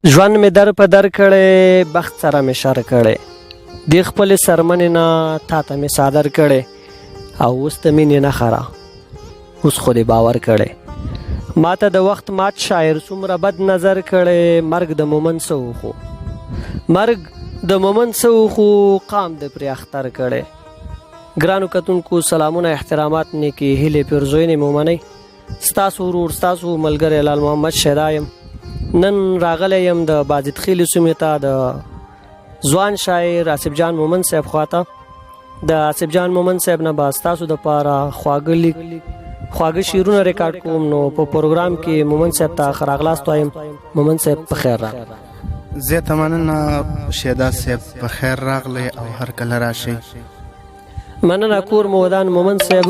ژوند مې در په در کړی، بخت سره مې شر کړی، د خپلې څرمنې نه تا ته مې صادر کړی، او اوس د مینې نه خره اوس خو دې باور کړی. ما ته د وخت مات شاعر څومره بد نظر کړی، مرګ د مومن څه وخو، مرګ د مومن څه وخو، قام د پرې اختر کړی. ګرانو کتونکو سلامونه، احترامات، نیکې هیلې، پیرزوینې مو منئ. ستاسو ورور ستاسو ملګری لال محمد شیدا یم. نن راغلی یم د باجد خیلې سیمې ته د ځوان شاعر آصف جان مومن صاحب خواته. د آصف جان مومن صاحب نه به ستاسو دپاره خواږه شعرونه ریکارډ کوم. نو په پروګرام کې مومن صاحب ته ښه راغلاست وایم. مومن صاحب په خیر راغلی. زیاته مننه شیدا صاحب، په خیر راغلی او هر کله راشئ. مننه کور مو ودان مومن صاحب.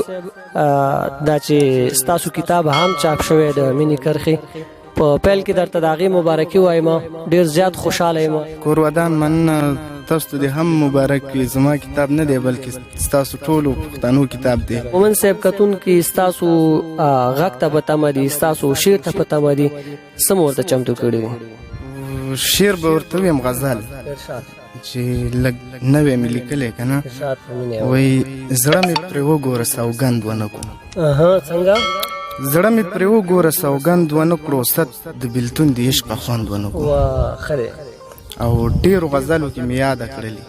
دا چې ستاسو کتاب هم چاپ شوی د مینې کرښې، په پیل کې درته د هغې مبارکي وایم. ډېر زیات خوشحاله یم. کور ودان مننه، تاسو ته دې هم مبارک وي. زما کتاب نه دی بلکې ستاسو ټولو پښتنو کتاب دی. مومن صاحب کتونکي ستاسو غږ ته په تمه دي، ستاسو شعر ته په تمه دي. څه مو ورته چمتو کړي وو؟ شعر به ورته ویم غزل چې لږ نوی مې لیکلی که نه، وایي زړه مې پرې وګوره سوګند ونه کړو. څنګه؟ زړه مې پرې وګوره سوګند ونه کړو، ست د بېلتون د عشقه خوند ونه کړو. ښه دی. او ډېرو غزلو کې مې یاده کړلي،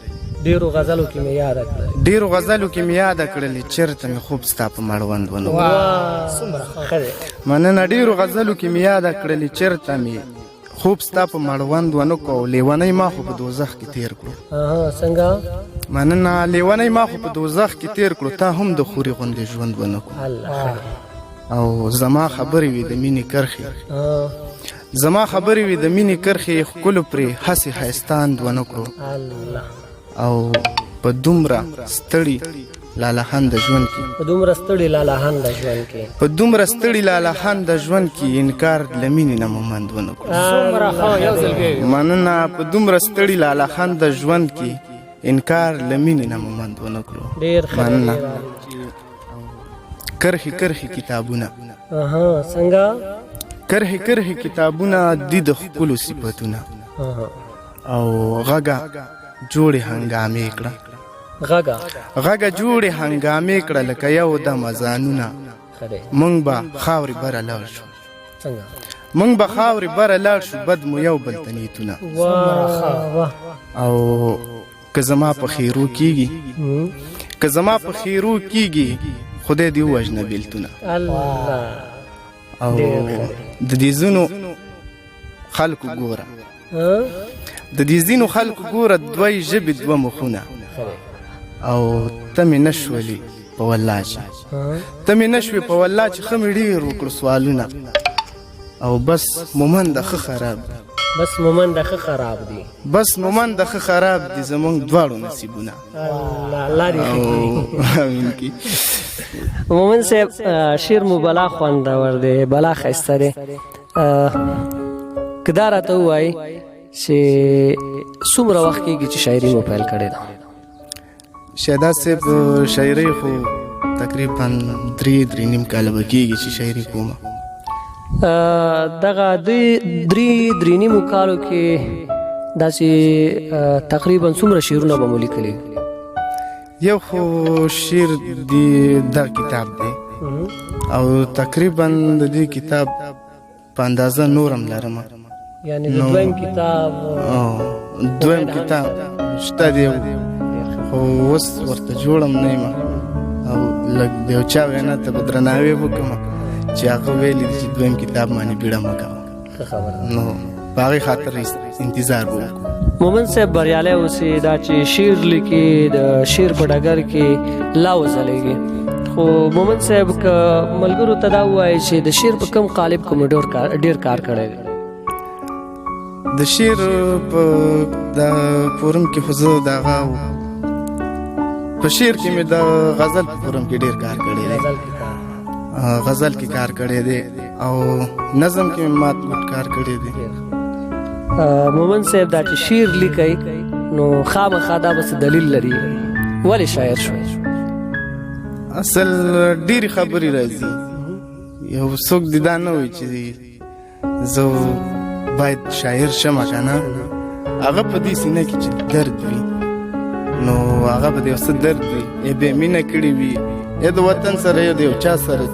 ډېرو غزلو کې مې یاده کړلي، چېرته مې خوب ستا په مړوند ونه کړو. مننه. ډېرو غزلو کې مې یاده کړلي، چېرته مې خوب ستا په مړوند ونه کړو. لیونی ما خو په دوزخ کې تېر کړو. څنګه؟ مننه. لیونی ما خو په دوزخ کې تېر کړو، تا هم د خوري غوندې ژوند ونه کړو. او زما خبرې وي د مینې کرښې، زما خبرې وي د مینې کرښې، ښکلو پرې هسې ښایستاند ونه کړو. او په دومره ستړي لالهانده ژوند کې، په دومره ستړي لالهانده ژوند کې انکار له مینې نه مو مند ونه کړو. مننه. په دومره ستړي لالهانده ژوند کې انکار له مینې نه مو مند ونه کړو. مننه. کرښې کرښې کتابونه، څنګه؟ کرښې کرښې کتابونه دي د ښکلو صفتونه، او غږه جوړې هنګامې کړه، غږه جوړې هنګامې کړه، لکه یو دم اذانونه. موږ به خاورې بره لاړ شو، موږ به خاورې بره لاړ شو، بد مو یو بل ته نیتونه. او که زما په خیرو کېږي، که زما په خیرو کېږي، خدای دې ووژنه بېلتونه. او د دې ځینو خلکو ګوره، د دې ځینو خلکو ګوره، دوی ژبې دوه مخونه. او ته مې نه شولې په والله چې، ته مې نه شوې په والله چې ښه مې ډېر وکړو سوالونه. او بس مومن د ښه خراب دی، بس مومن د ښه خراب دی، بس مومن د ښه خراب دی، زمونږ دواړو نصیبونه. الله دې امین کی. مومن صاحب شعر مو بلا خوندور دی، بلا ښایسته دی. که دا راته ووایي چې څومره وخت کېږي چې شاعري مو پیل کړې ده؟ شیدا صاحب شاعري خو تقریبا 3.5 کاله به کېږي چې شاعري کومه. دغه 3.5 کالو کې داسې تقریبا څومره شعرونه به مو لیکلي؟ یو خو شعر دی دا کتاب دی، او تقریبا د دې کتاب په اندازه نورم لرم. یعنی د دویم کتاب؟ دویم کتاب شته دی، خو اوس ورته جوړم نه یم. او لږ د یو چا وینا ته به درناوی وکړم چې هغه ویلي دي چې دویم کتاب باندې بیړه مه کوه، نو په هغې خاطر انتظار به وکړو. مومن صاحب بریالی اوسې، دا چې شعر لیکي د شعر په ډګر کې لا وځلیږي. خو مومن صاحب که ملګرو ته دا ووایي چې د شعر په کوم قالب کې مو ډېر کار کړی دی؟ د شعر په دا فورم کې خو زه دغه په شعر کې مې د غزل په فورم کې ډېر کار کړی دی، غزل کې کار کړی دی، او نظم کې مې مات ګوټ کار کړی دی. مومن صاحب دا چې شعر لیکئ نو خامخا دا بس دلیل لري، ولې شاعر شوی؟ اصل ډېرې خبرې راځي. یو څوک دې دا نه وایي چې زه باید شاعر شمه کنه هغه په دې سینه کې چې درد وي نو هغه به د یو څه درد وي یا به مینه کړې وي یا د وطن سره یا د یو چا سره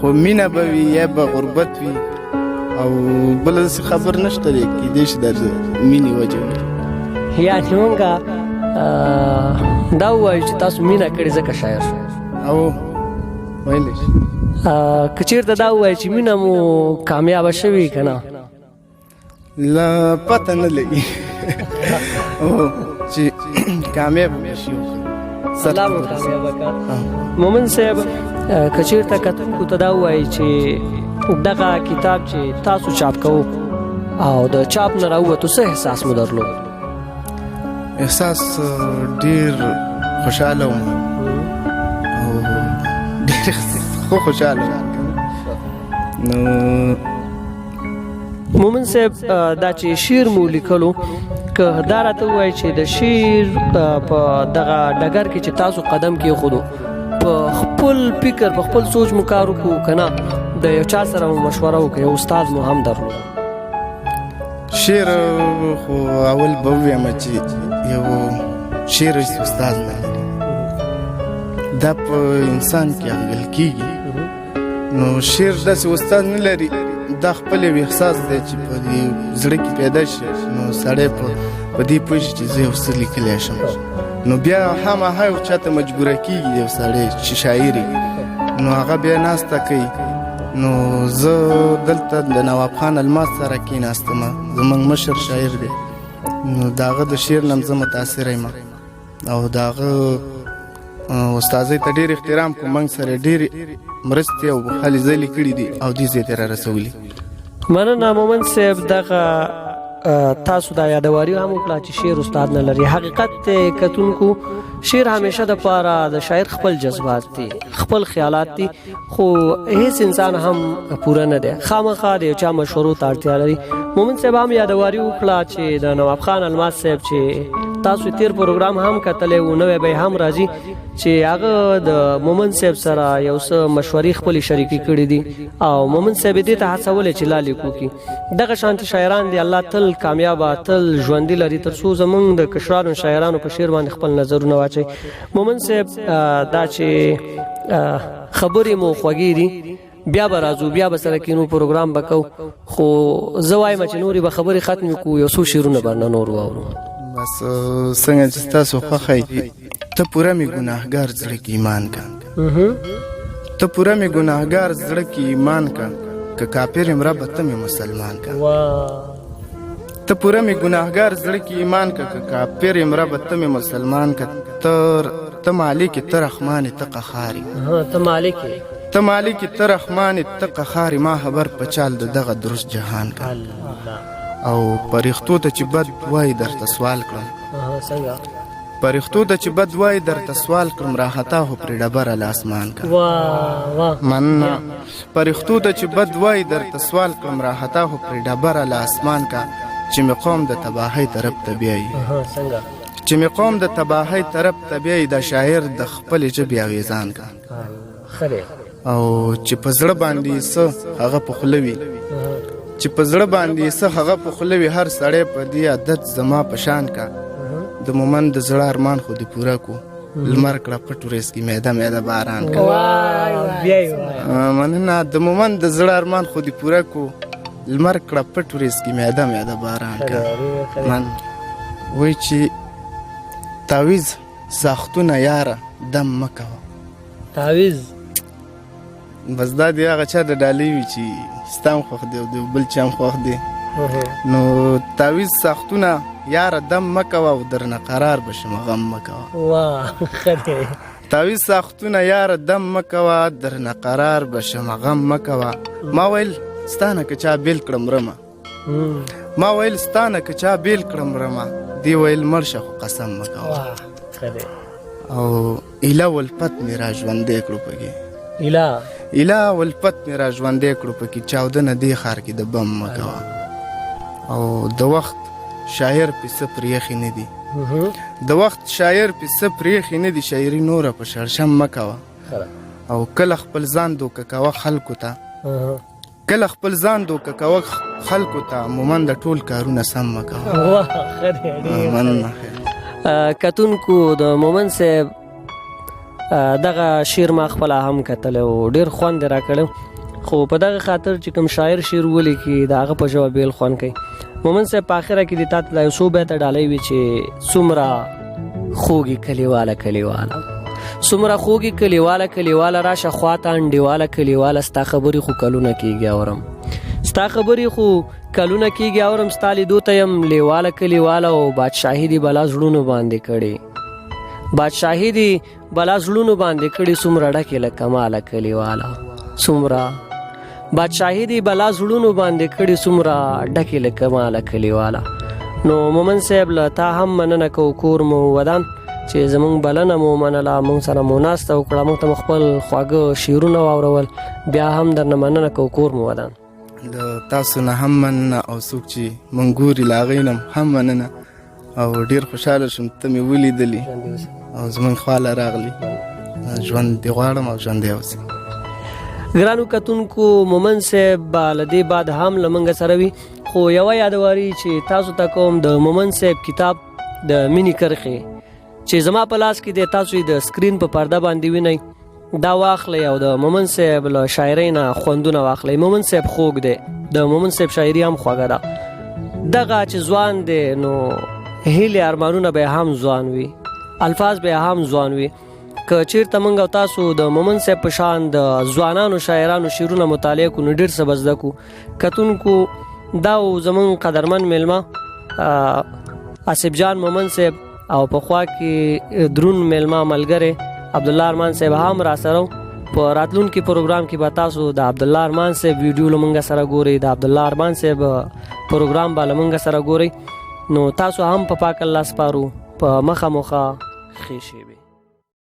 خو مینه به وي یا به غربت وي او بله داسې خبر نشته دی کیدای شي د مینې وجه وي یعنې مونږه دا ووایو چې تاسو مینه کړې ځکه شاعر او ویلی شي که چېرته دا ووایو چې مینه مو کامیابه شوې که نه لا پته نه لګي چې کامیاب مې شي الله مو کامیابه کړه مومن صاحب که چېرته کتونکو ته دا ووایي چې دغه کتاب چې تاسو چاپ کوو او د چاپ نه راووتو څه احساس مو درلود احساس ډېر خوشحاله وم او ډېر خو خوشحاله وم نو مومن صاحب دا چې شعر مو لیکلو که دا راته ووایي چې د شعر په دغه ډګر کې چې تاسو قدم کېښودو په خپل فکر په خپل سوچ مو کار وکړو که نه د یو چا سره مو مشوره وکړو یو استاد مو هم درلود شعر خو اول به ووایم چې یو شعر استاد نه لري دا په انسان کې اغږل کېږي نو شعر داسې استاد نه لري دا خپل یو احساس دی چې په دې زړه کې پیدا شي نو سړی په دې پوه شي چې زه یو څه لیکلی شم نو بیا هماها یو چاته مجبوره کېږي یو سړی چې شاعر نو هغه بیا ناسته کوي نو زه دلته د نواب خان الماس سره کېناستم زموږ مشر شاعر دی نو د هغه د شعر نه زه متاثره یم او د هغه استاذۍ ته ډېر احترام کوم موږ سره ډېرې مرستې او هلې ځلې کړي دي او دې ځای ته را رسولي مننه مومن صاحب دغه تاسو دا یادواري هم وکړه چې شعر استاد نه لري حقیقت کتونکو شعر همیشه د پاره د شاعر خپل جذبات دي خپل خیالات دي خو هیڅ انسان هم پوره نه دی خامخا د یو چا مشورو ته اړتیا لري مومن صاحب هم یادواري وکړه چې د نواب خان الماس صاحب چې تاسو تیر پروګرام هم کتلی و نوی به هم راځي چې هغه د مومن صاحب سره یو څه مشورې خپلې شریکې کړي دي او مومن صاحب دې ته هڅولی چې لا لیکو کړي دغه شانتي شاعران دي الله تل کامیابه تل ژوندي لري تر څو زموږ د کشرانو شاعرانو په شعر باندې خپل نظرونه واچوي مومن صاحب دا چې خبرې مو خوږې دي بیا به راځو بیا به سره کینو پروګرام به کوو خو زه وایم چې نورې به خبرې ختمې کړو یو څو شعرونه به نه نور واورو بس څنګه چې ستاسو خوښه ته پوره مې ګناهګار زړه کې ایمان کا ته پوره مې ګناهګار زړه کې ایمان کا که کافر یم رب ته مې مسلمان کا ته پوره مې ګناهګار زړه کې ایمان کا که کافر یم رب ته مې مسلمان کا ته مالک ته رحمان ته قهار ته مالک ته رحمان ته قهار ما خبر پچال دغه درست جهان کا او پرښتو ته چې بد وای درته سوال کړم پرښتو ته چې بد وای درته سوال کړم راحتا هو پر ډبره له اسمان کا مننه پرښتو ته چې بد وای درته سوال کړم راحتا هو پر ډبره له اسمان کا چې مې قوم د تباهۍ طرف ته بیایي چې مې قوم د تباهۍ طرف ته بیایي دا شاعر د خپلې ژبې اغېزان کا او چې په زړه باندې څه هغه په خوله وي چې په زړه باندې څه هغه په خوله وي هر سړی په دې عادت زما په شان کا د مومن د زړه ارمان خو دې پوره کو لمر کړه پټ ورځ کې میده میده باران کا مننه د مومن د زړه ارمان خو دې پوره کو لمر کړه پټ ورځ کې میده میده باران کا من وای چې تعویز ساختونه یاره دم مکوه تعویز بس دا دی هغه چا د ډالۍ وي چې ستام خوښ دی او د بل چا هم خوښ دی نو تعویز ساختونه یاره دم مه کوه او درنه قرار به شم غم مه کوه تعویز ساختونه یاره دم مه کوه درنه قرار به شم غم مه کوه ما ویل ستا نه که چا بیل کړم رمه ما ویل ستا نه که چا بیل کړم رمه دی ویل مړ شه خو قسم مه کوه او ایله ولپت مې را ژوندی کړو پکې ایله ولپت مې را ژوندی کړو پکې چاودنه دې ښار کې د بم مه کوه او د وخت شاعر پې څه پرېښې نه دي د وخت شاعر پې څه پرېښې نه دي شاعري نوره په شړشم مه کوه او کله خپل ځان دوکه کوه خلکو ته کله خپل ځان دوکه کوه خلکو ته عموما د ټول کارونه سم مه کوه. مننه. کتونکو د مومن صاحب دغه شعر ما خپله هم کتلی او ډېر خوند یې راکړی، خو په دغه خاطر چې کوم شاعر شعر ولیکي د هغه په ژبه بیل خوند کوي. مومن صاحب په آخره کې د تا ته دا یو څو بیته ډالۍ وي چې څومره خوږي کلیواله کلیواله، څومره خوږي کلیواله کلیواله، راشه خواته انډیواله کلیواله، ستا خبرې خو کلونه کېږي اورم، ستا خبرې خو کلونه کېږي اورم، ستا لیدو ته یم لیواله کلیواله، او بادشاهي دې بلا زړونو باندې کړې، بادشاهي دې بلا زړونو باندې کړې، څومره ډکې له کماله کلیواله، څومره بادشاهي دې بلا زړونو باندې کړې، څومره ډکې له کماله کلیواله. نو مومن صاحب له تا هم مننه کوو، کور مو ودان چې زمونږ بلنه مو منله، مونږ سره مو ناسته وکړه، مونږ ته مو خپل خواږه شعرونه واورول، بیا هم درنه مننه کوو، کور مو ودان. د تاسو نه هم مننه، او څوک چې مونږ ګوري له هغوی نه هم مننه، او ډېر خوشحاله شوم ته مې ولیدلي او زمونږ خواله راغلي. ژوند دې غواړم او ژوندی اوسې. ګرانو کتونکو، مومن صاحب به له دې بعد هم له موږ سره وي، خو یوه یادواري چې تاسو ته کوم د مومن صاحب کتاب د مینې کرښې چې زما په لاس کې دی، تاسو یې د سکرین په پرده باندې وینئ، دا واخلئ او د مومن صاحب له شاعرۍ نه خوندونه واخلئ. مومن صاحب خوږ دی، د مومن صاحب شاعري هم خوږه ده. دغه چې ځوان دی نو هیلې ارمانونه به هم ځوان وي، الفاظ به هم ځوان وي. که چیرته موږ او تاسو د مومن صاحب په شان د ځوانانو شاعرانو شعرونه مطالعه کړو نو ډېر څه به زده کړو. کتونکو، دا زموږ قدرمن میلمه آصف جان مومن صاحب، او په خوا کې درون میلمه ملګری عبدالله ارمان صاحب هم را سره. په راتلونکي پروګرام کې به تاسو د عبدالله ارمان صاحب ویډیو له موږ سره ګورئ، د عبدالله ارمان صاحب پروګرام به له موږ سره ګورئ. نو تاسو هم په پاک الله سپارو، په مخه مخه ښې شی وي.